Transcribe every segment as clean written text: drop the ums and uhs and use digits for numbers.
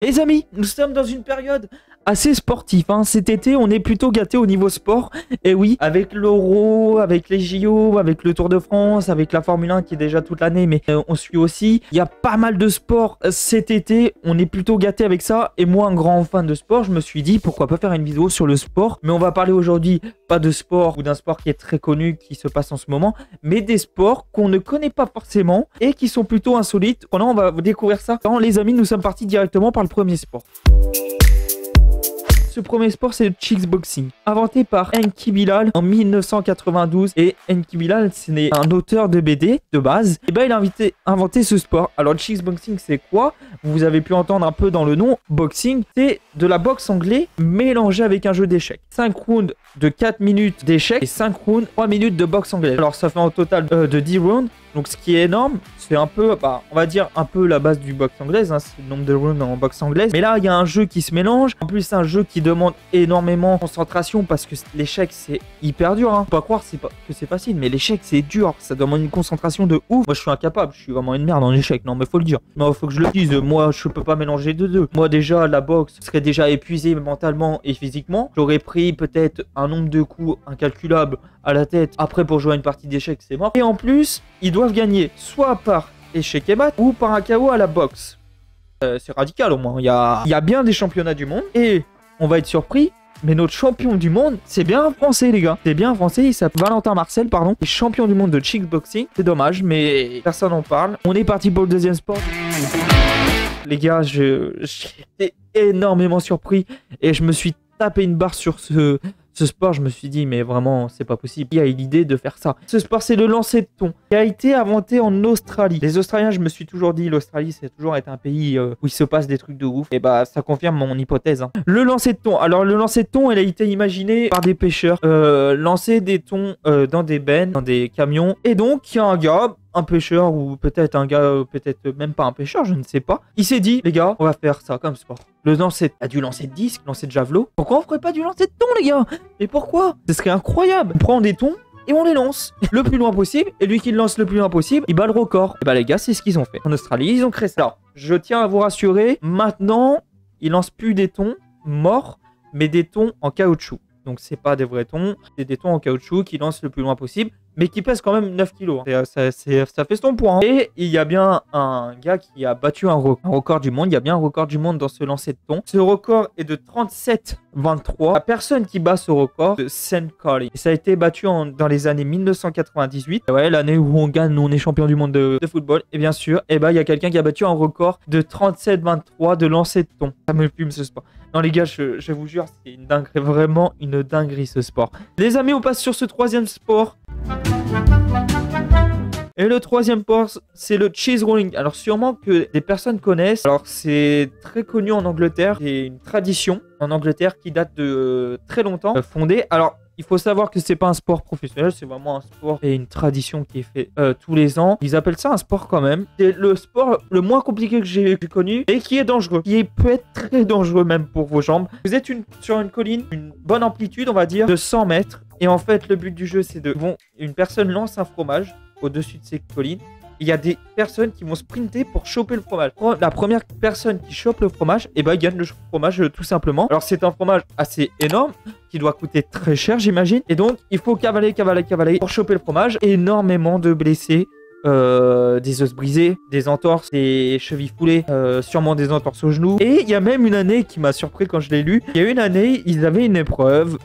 Les amis, nous sommes dans une période assez sportive, hein. Cet été, on est plutôt gâtés au niveau sport. Et oui, avec l'Euro, avec les JO, avec le Tour de France, avec la Formule 1 qui est déjà toute l'année, mais on suit aussi. Il y a pas mal de sport cet été, on est plutôt gâtés avec ça. Et moi, un grand fan de sport, je me suis dit, pourquoi pas faire une vidéo sur le sport. Mais on va parler aujourd'hui, pas de sport ou d'un sport qui est très connu, qui se passe en ce moment, mais des sports qu'on ne connaît pas forcément et qui sont plutôt insolites. On va découvrir ça. Alors, les amis, nous sommes partis directement par le premier sport. Ce premier sport, c'est le kickboxing, inventé par Enki Bilal en 1992. Et Enki Bilal, c'est un auteur de BD de base. Et ben, il a inventé ce sport. Alors, le kickboxing, c'est quoi? Vous avez pu entendre un peu dans le nom. Boxing, c'est de la boxe anglaise mélangée avec un jeu d'échecs. 5 rounds de 4 minutes d'échecs et 5 rounds 3 minutes de boxe anglaise. Alors, ça fait un total de 10 rounds. Donc, ce qui est énorme, c'est un peu, on va dire un peu la base du boxe anglaise, hein, c'est le nombre de rounds en boxe anglaise. Mais là, il y a un jeu qui se mélange. En plus, c'est un jeu qui demande énormément de concentration parce que l'échec, c'est hyper dur. Hein. Faut pas croire que c'est facile, mais l'échec, c'est dur. Ça demande une concentration de ouf. Moi, je suis incapable. Je suis vraiment une merde en échec. Non, mais faut le dire. Non, faut que je le dise. Moi, je peux pas mélanger les deux. Moi, déjà, la boxe serait déjà épuisée mentalement et physiquement. J'aurais pris peut-être un nombre de coups incalculable à la tête. Après, pour jouer à une partie d'échecs, c'est mort. Et en plus, ils doivent gagner soit par échec et mat ou par un KO à la boxe. C'est radical au moins. Il y a bien des championnats du monde et on va être surpris. Mais notre champion du monde, c'est bien un Français, les gars. C'est bien un Français, il s'appelle Valentin Marcel, pardon. Il est champion du monde de kickboxing. C'est dommage, mais personne n'en parle. On est parti pour le deuxième sport. Les gars, j'étais énormément surpris et je me suis tapé une barre sur ce sport. Je me suis dit, mais vraiment, c'est pas possible. Il y a eu l'idée de faire ça. Ce sport, c'est le lancer de thon, qui a été inventé en Australie. Les Australiens, je me suis toujours dit, l'Australie, c'est toujours été un pays où il se passe des trucs de ouf. Et bah, ça confirme mon hypothèse. Hein. Le lancer de thon. Alors, le lancer de thon, il a été imaginé par des pêcheurs. Lancer des thons dans des bennes, dans des camions. Et donc, il y a un gars, un pêcheur ou peut-être un gars, peut-être même pas un pêcheur, je ne sais pas. Il s'est dit, les gars, on va faire ça comme sport. Le lancer, du lancer de disque, lancer de javelot. Pourquoi on ferait pas du lancer de thon, les gars? Et pourquoi? Ce serait incroyable. On prend des thons et on les lance le plus loin possible. Et lui qui le lance le plus loin possible, il bat le record. Et bah les gars, c'est ce qu'ils ont fait. En Australie, ils ont créé ça. Alors, je tiens à vous rassurer, maintenant, ils lancent plus des thons morts, mais des thons en caoutchouc. Donc c'est pas des vrais thons, c'est des thons en caoutchouc qui lancent le plus loin possible, mais qui pèsent quand même 9 kilos. Hein. Ça fait son poids. Hein. Et il y a bien un gars qui a battu un record du monde. Il y a bien un record du monde dans ce lancer de thon. Ce record est de 37,23. La personne qui bat ce record, c'est Sean Collins. Ça a été battu dans les années 1998. Ouais, l'année où on gagne, nous on est champion du monde de football. Et bien sûr, il y a quelqu'un qui a battu un record de 37,23 de lancer de thon. Ça me fume ce sport. Non les gars, je vous jure, c'est une dinguerie, vraiment une dinguerie ce sport. Les amis, on passe sur ce troisième sport. Et le troisième sport, c'est le cheese rolling. Alors sûrement que des personnes connaissent. Alors c'est très connu en Angleterre. C'est une tradition en Angleterre qui date de très longtemps, fondée. Alors il faut savoir que c'est pas un sport professionnel, c'est vraiment un sport et une tradition qui est fait tous les ans. Ils appellent ça un sport quand même. C'est le sport le moins compliqué que j'ai connu et qui est dangereux. Qui peut être très dangereux même pour vos jambes. Vous êtes sur une colline, une bonne amplitude on va dire, de 100 mètres. Et en fait le but du jeu c'est une personne lance un fromage au-dessus de ces collines. Il y a des personnes qui vont sprinter pour choper le fromage. La première personne qui chope le fromage, gagne le fromage tout simplement. Alors c'est un fromage assez énorme qui doit coûter très cher j'imagine. Et donc il faut cavaler pour choper le fromage. Énormément de blessés. Des os brisés, des entorses, des chevilles foulées, sûrement des entorses aux genoux. Et il y a même une année qui m'a surpris quand je l'ai lu. Il y a une année, ils avaient une épreuve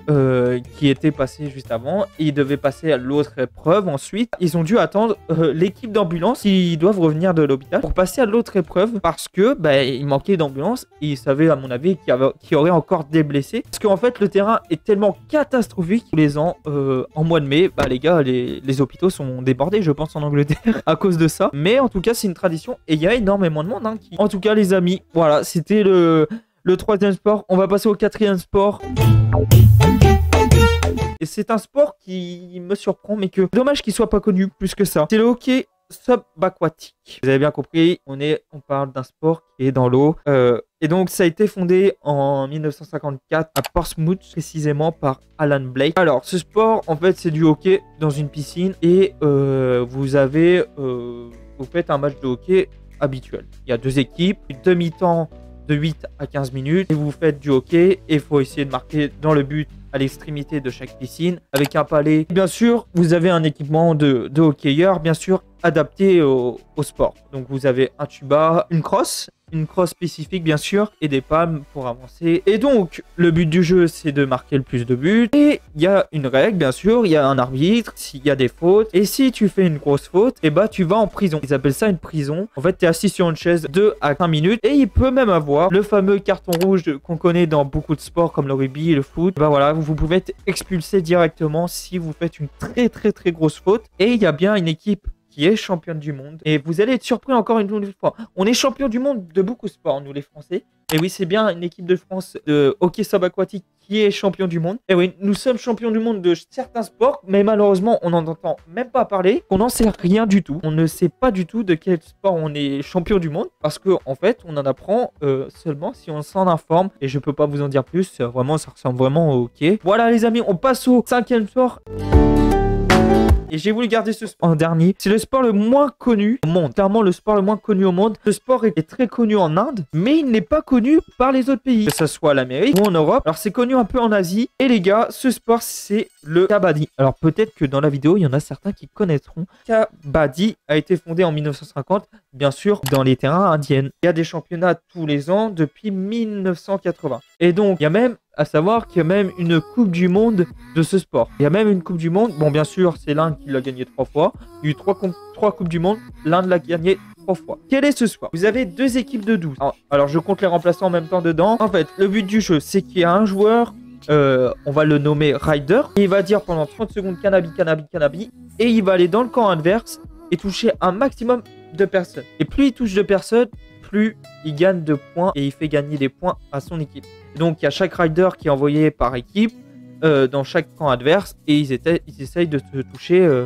qui était passée juste avant et ils devaient passer à l'autre épreuve ensuite. Ils ont dû attendre l'équipe d'ambulance qui doivent revenir de l'hôpital pour passer à l'autre épreuve parce que il manquait d'ambulance et ils savaient à mon avis qu'il y aurait encore des blessés. Parce qu'en fait le terrain est tellement catastrophique tous les ans en mois de mai, les gars, les hôpitaux sont débordés je pense en Angleterre. À cause de ça, mais en tout cas c'est une tradition et il y a énormément de monde En tout cas les amis, voilà, c'était le troisième sport. On va passer au quatrième sport. Et c'est un sport qui me surprend, mais que dommage qu'il soit pas connu plus que ça. C'est le hockey subaquatique. Vous avez bien compris, on parle d'un sport qui est dans l'eau. Et donc ça a été fondé en 1954 à Portsmouth, précisément par Alan Blake. Alors ce sport, en fait, c'est du hockey dans une piscine et vous faites un match de hockey habituel. Il y a deux équipes, une demi-temps de 8 à 15 minutes et vous faites du hockey et il faut essayer de marquer dans le but à l'extrémité de chaque piscine avec un palet. Bien sûr, vous avez un équipement de hockeyeur, bien sûr, adapté au sport. Donc vous avez un tuba, une crosse spécifique bien sûr, et des palmes pour avancer. Et donc, le but du jeu, c'est de marquer le plus de buts. Et il y a une règle, bien sûr, il y a un arbitre, s'il y a des fautes. Et si tu fais une grosse faute, et bah tu vas en prison. Ils appellent ça une prison. En fait, tu es assis sur une chaise 2 à 5 minutes. Et il peut même avoir le fameux carton rouge qu'on connaît dans beaucoup de sports comme le rugby et le foot. Bah voilà, vous pouvez être expulsé directement si vous faites une très grosse faute. Et il y a bien une équipe qui est championne du monde. Et vous allez être surpris encore une fois. On est champion du monde de beaucoup de sports, nous les Français. Et oui, c'est bien une équipe de France de hockey subaquatique qui est champion du monde. Et oui, nous sommes champions du monde de certains sports, mais malheureusement, on n'en entend même pas parler. On n'en sait rien du tout. On ne sait pas du tout de quel sport on est champion du monde. Parce que en fait, on en apprend seulement si on s'en informe. Et je peux pas vous en dire plus. Vraiment, ça ressemble vraiment au hockey. Voilà les amis, on passe au 5e sport. Et j'ai voulu garder ce sport en dernier. C'est le sport le moins connu au monde. Clairement, le sport le moins connu au monde. Ce sport est très connu en Inde, mais il n'est pas connu par les autres pays. Que ce soit l'Amérique ou en Europe. Alors, c'est connu un peu en Asie. Et les gars, ce sport, c'est le kabaddi. Alors, peut-être que dans la vidéo, il y en a certains qui connaîtront. Kabaddi a été fondé en 1950, bien sûr, dans les terrains indiens. Il y a des championnats tous les ans depuis 1980. Et donc, il y a même à savoir qu'il y a même une Coupe du Monde de ce sport. Il y a même une Coupe du Monde. Bon, bien sûr, c'est l'Inde qui l'a gagné 3 fois. Il y a eu 3 Coupes du Monde. L'Inde l'a gagné 3 fois. Quel est ce sport? Vous avez 2 équipes de 12. Alors, je compte les remplaçants en même temps dedans. En fait, le but du jeu, c'est qu'il y a un joueur, on va le nommer Rider. Il va dire pendant 30 secondes Cannabis, Cannabis, Cannabis. Et il va aller dans le camp adverse et toucher un maximum de personnes. Et plus il touche de personnes, plus il gagne de points et il fait gagner des points à son équipe. Donc il y a chaque rider qui est envoyé par équipe dans chaque camp adverse et ils essayent de se toucher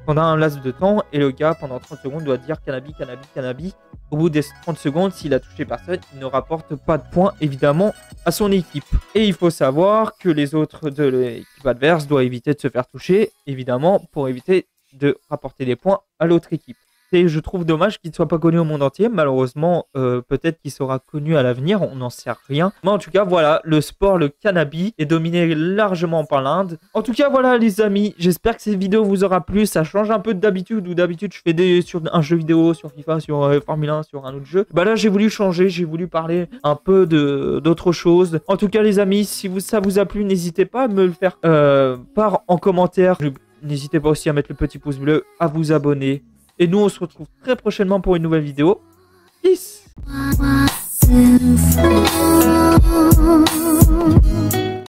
pendant un laps de temps et le gars pendant 30 secondes doit dire Cannabis, Cannabis, Cannabis. Au bout des 30 secondes, s'il a touché personne, il ne rapporte pas de points évidemment à son équipe. Et il faut savoir que les autres de l'équipe adverse doivent éviter de se faire toucher évidemment pour éviter de rapporter des points à l'autre équipe. Et je trouve dommage qu'il ne soit pas connu au monde entier. Malheureusement, peut-être qu'il sera connu à l'avenir. On n'en sait rien. Mais en tout cas, voilà, le sport, le cannabis, est dominé largement par l'Inde. En tout cas, voilà les amis. J'espère que cette vidéo vous aura plu. Ça change un peu d'habitude. Où d'habitude, je fais sur un jeu vidéo, sur FIFA, sur Formule 1, sur un autre jeu. Bah là, j'ai voulu changer. J'ai voulu parler un peu d'autres choses. En tout cas, les amis, si ça vous a plu, n'hésitez pas à me le faire part en commentaire. N'hésitez pas aussi à mettre le petit pouce bleu, à vous abonner. Et nous, on se retrouve très prochainement pour une nouvelle vidéo. Peace!